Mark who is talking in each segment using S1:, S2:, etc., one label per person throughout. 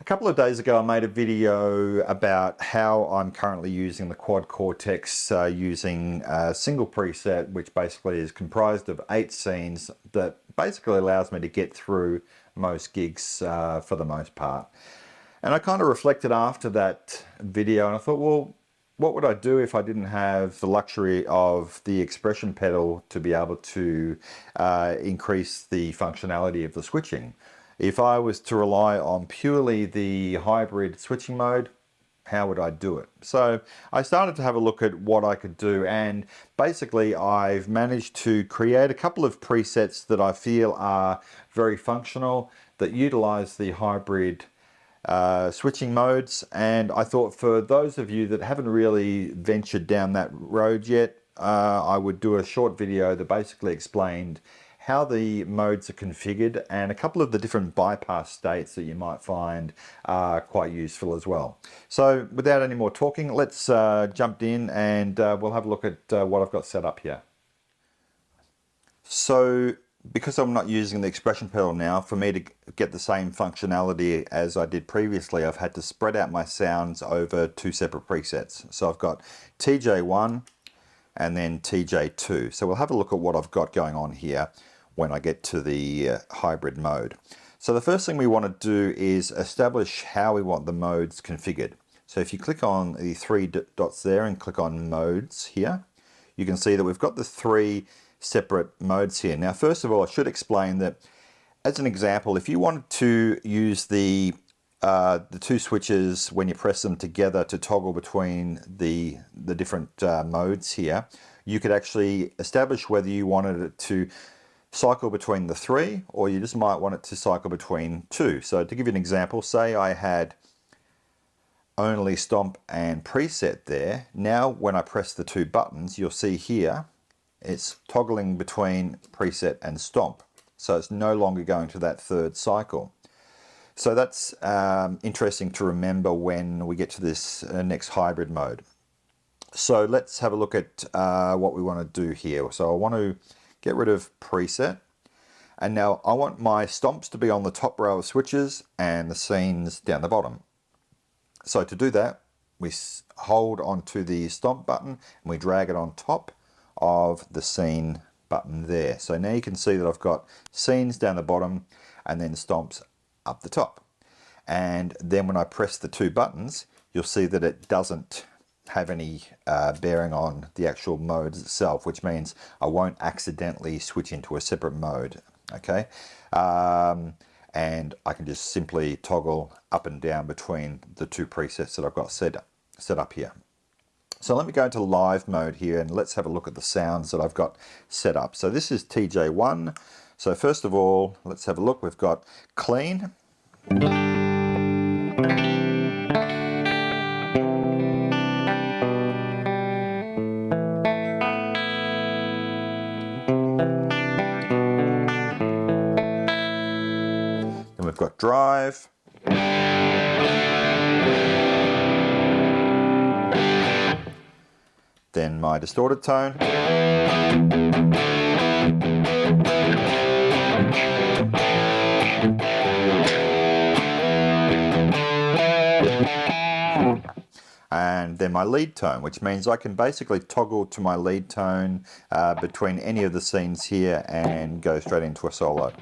S1: A couple of days ago I made a video about how I'm currently using the Quad Cortex using a single preset, which basically is comprised of 8 scenes that basically allows me to get through most gigs for the most part. And I kind of reflected after that video and I thought, well, what would I do if I didn't have the luxury of the expression pedal to be able to increase the functionality of the switching? If I was to rely on purely the hybrid switching mode, how would I do it? So I started to have a look at what I could do, and basically I've managed to create a couple of presets that I feel are very functional, that utilize the hybrid switching modes. And I thought for those of you that haven't really ventured down that road yet, I would do a short video that basically explained how the modes are configured and a couple of the different bypass states that you might find are quite useful as well. So without any more talking, let's jump in and we'll have a look at what I've got set up here. So because I'm not using the expression pedal now, for me to get the same functionality as I did previously, I've had to spread out my sounds over 2 separate presets. So I've got TJ1 and then TJ2. So we'll have a look at what I've got going on here when I get to the hybrid mode. So the first thing we want to do is establish how we want the modes configured. So if you click on the 3 dots there and click on modes here, you can see that we've got the 3 separate modes here. Now first of all, I should explain that as an example, if you wanted to use the 2 switches when you press them together to toggle between the different modes here, you could actually establish whether you wanted it to cycle between the 3 or you just might want it to cycle between 2. So to give you an example, say I had only Stomp and preset there. Now when I press the 2 buttons, you'll see here it's toggling between preset and Stomp. So it's no longer going to that 3rd cycle. So that's interesting to remember when we get to this next hybrid mode. So let's have a look at what we want to do here. So I want to get rid of preset, and now I want my stomps to be on the top row of switches and the scenes down the bottom. So to do that, we hold onto the stomp button and we drag it on top of the scene button there. So now you can see that I've got scenes down the bottom and then stomps up the top. And then when I press the 2 buttons, you'll see that it doesn't have any bearing on the actual modes itself, which means I won't accidentally switch into a separate mode. Okay, and I can just simply toggle up and down between the 2 presets that I've got set up here. So let me go into live mode here and let's have a look at the sounds that I've got set up. So this is TJ1. So first of all, let's have a look. We've got clean. Then we've got drive. Then my distorted tone. And then my lead tone, which means I can basically toggle to my lead tone between any of the scenes here and go straight into a solo.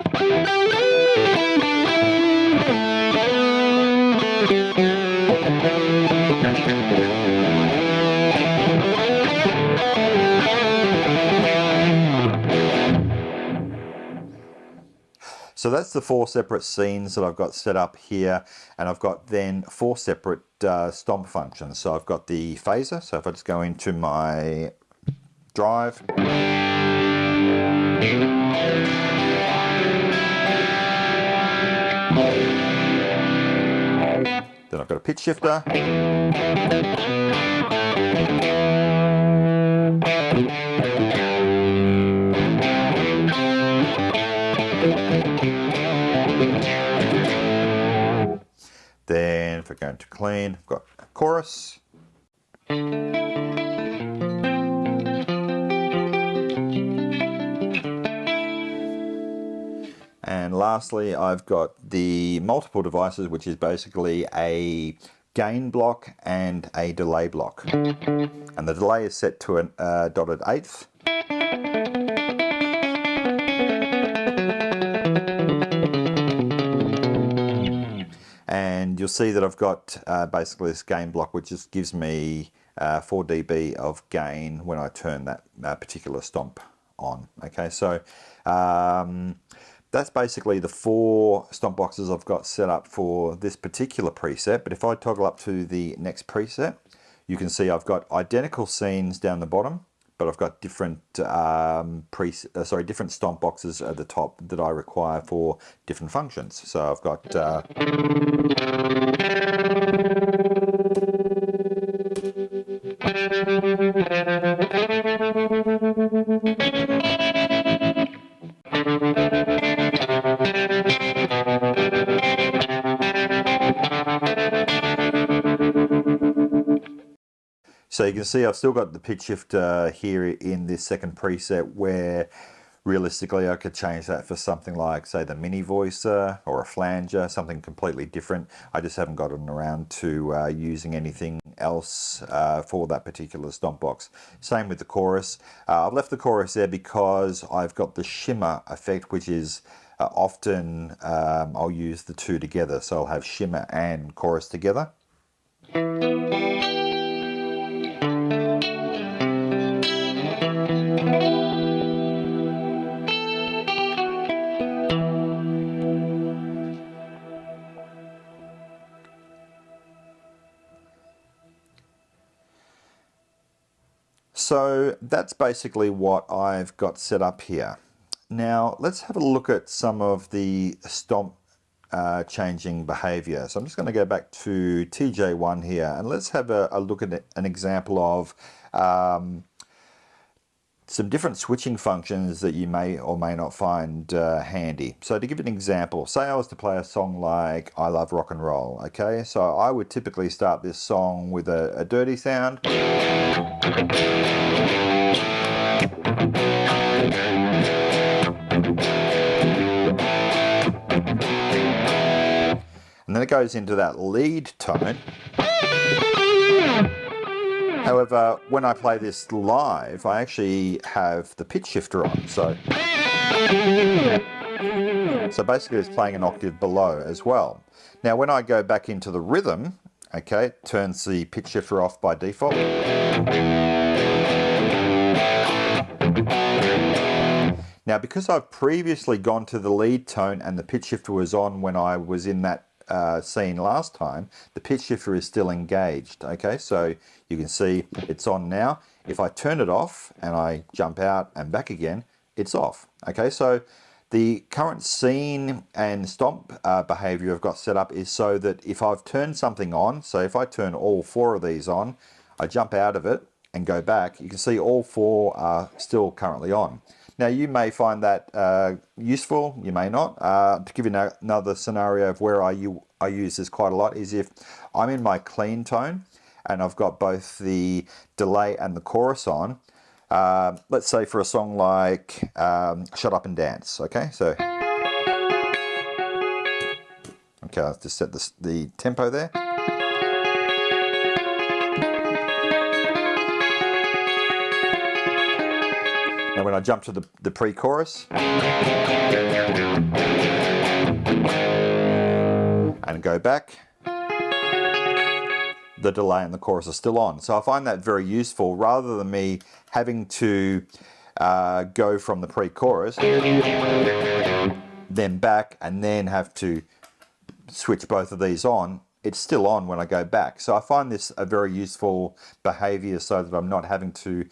S1: So that's the 4 separate scenes that I've got set up here, and I've got then 4 separate stomp functions. So I've got the phaser, so if I just go into my drive, then I've got a pitch shifter, then if I go into clean, I've got a chorus, And lastly, I've got the multiple devices, which is basically a gain block and a delay block. And the delay is set to a dotted eighth. And you'll see that I've got basically this gain block, which just gives me 4 dB of gain when I turn that particular stomp on. Okay, so that's basically the 4 stomp boxes I've got set up for this particular preset. But if I toggle up to the next preset, you can see I've got identical scenes down the bottom, but I've got different different stomp boxes at the top that I require for different functions. So I've got so you can see I've still got the pitch shifter here in this second preset, where realistically I could change that for something like, say, the mini voicer or a flanger, something completely different. I just haven't gotten around to using anything else for that particular stomp box. Same with the chorus. I've left the chorus there because I've got the shimmer effect, which is often I'll use the two together. So I'll have shimmer and chorus together. So that's basically what I've got set up here. Now let's have a look at some of the stomp changing behavior. So I'm just going to go back to TJ1 here, and let's have a look at an example of some different switching functions that you may or may not find handy. So to give an example, say I was to play a song like I Love Rock and Roll, okay? So I would typically start this song with a dirty sound. And then it goes into that lead tone. However, when I play this live, I actually have the pitch shifter on. So basically it's playing an octave below as well. Now when I go back into the rhythm, okay, it turns the pitch shifter off by default. Now because I've previously gone to the lead tone and the pitch shifter was on when I was in that scene last time, the pitch shifter is still engaged. Okay, so you can see it's on now. If I turn it off and I jump out and back again, it's off. Okay, so the current scene and stomp behavior I've got set up is so that if I've turned something on, so if I turn all 4 of these on, I jump out of it and go back, you can see all 4 are still currently on. Now you may find that useful, you may not. To give you another scenario of where I use this quite a lot is if I'm in my clean tone and I've got both the delay and the chorus on. Let's say for a song like Shut Up and Dance, okay? So, okay, I'll just set the tempo there. Now when I jump to the pre-chorus and go back, the delay and the chorus are still on. So I find that very useful, rather than me having to go from the pre-chorus, then back, and then have to switch both of these on. It's still on when I go back. So I find this a very useful behavior, so that I'm not having to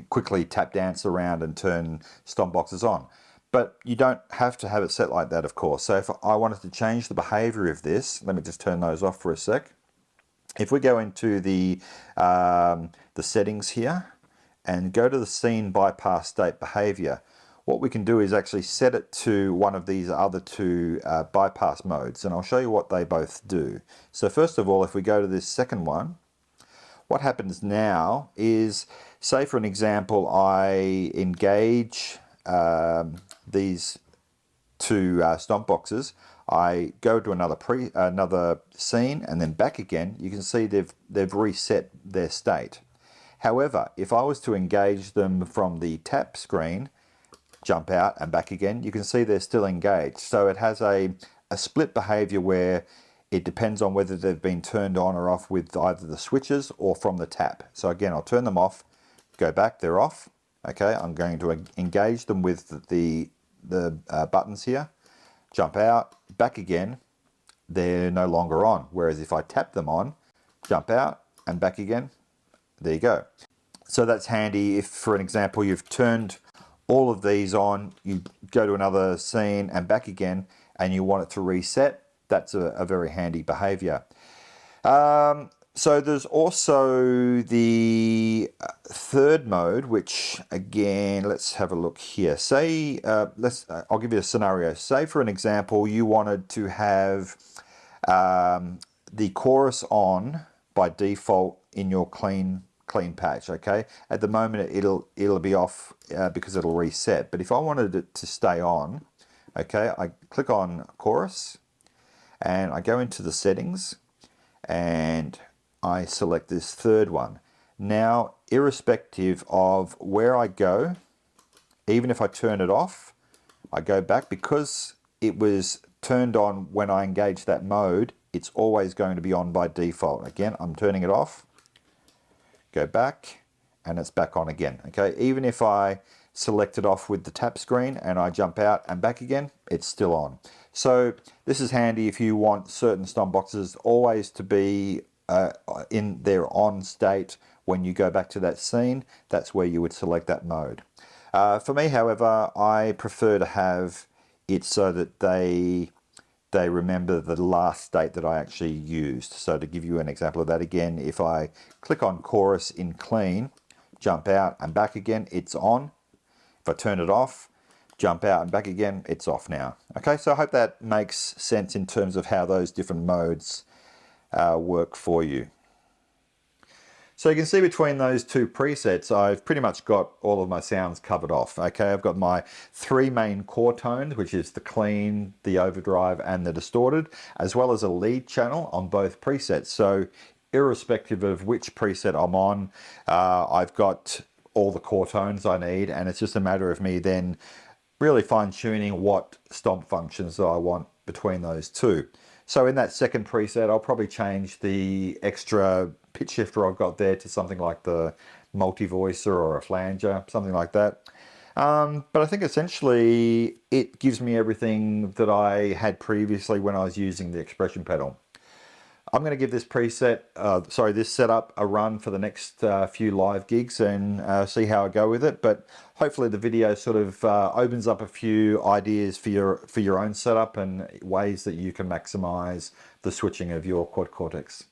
S1: quickly tap dance around and turn stomp boxes on. But you don't have to have it set like that, of course. So if I wanted to change the behavior of this, let me just turn those off for a sec. If we go into the settings here and go to the scene bypass state behavior, what we can do is actually set it to one of these other 2 bypass modes, and I'll show you what they both do. So first of all, if we go to this second one, what happens now is, say for an example, I engage these to stomp boxes, I go to another scene and then back again. You can see they've reset their state. However, if I was to engage them from the tap screen, jump out and back again, you can see they're still engaged. So it has a split behavior where it depends on whether they've been turned on or off with either the switches or from the tap. So again, I'll turn them off, go back, they're off. Okay, I'm going to engage them with the buttons here, jump out, back again, they're no longer on. Whereas if I tap them on, jump out and back again, there you go. So that's handy if, for an example, you've turned all of these on, you go to another scene and back again, and you want it to reset. That's a very handy behavior. So there's also the third mode, which again, let's have a look here. Say, I'll give you a scenario. Say for an example, you wanted to have the chorus on by default in your clean patch. Okay, at the moment it'll be off because it'll reset. But if I wanted it to stay on, okay, I click on chorus and I go into the settings and I select this third one. Now, irrespective of where I go, even if I turn it off, I go back, because it was turned on when I engage that mode, it's always going to be on by default. Again, I'm turning it off, go back, and it's back on again. Okay, even if I select it off with the tap screen and I jump out and back again, it's still on. So this is handy if you want certain stomp boxes always to be in their on state when you go back to that scene. That's where you would select that mode. For me, however, I prefer to have it so that they remember the last state that I actually used. So to give you an example of that again, if I click on chorus in clean, jump out and back again, it's on. If I turn it off, jump out and back again, it's off now. Okay, so I hope that makes sense in terms of how those different modes work for you. So you can see between those two presets, I've pretty much got all of my sounds covered off. Okay, I've got my three main core tones, which is the clean, the overdrive, and the distorted, as well as a lead channel on both presets. So irrespective of which preset I'm on, I've got all the core tones I need, and it's just a matter of me then really fine-tuning what stomp functions I want between those two. So in that second preset, I'll probably change the extra pitch shifter I've got there to something like the multi-voicer or a flanger, something like that. But I think essentially it gives me everything that I had previously when I was using the expression pedal. I'm going to give this this setup a run for the next few live gigs and see how I go with it. But hopefully the video sort of opens up a few ideas for your own setup and ways that you can maximize the switching of your Quad Cortex.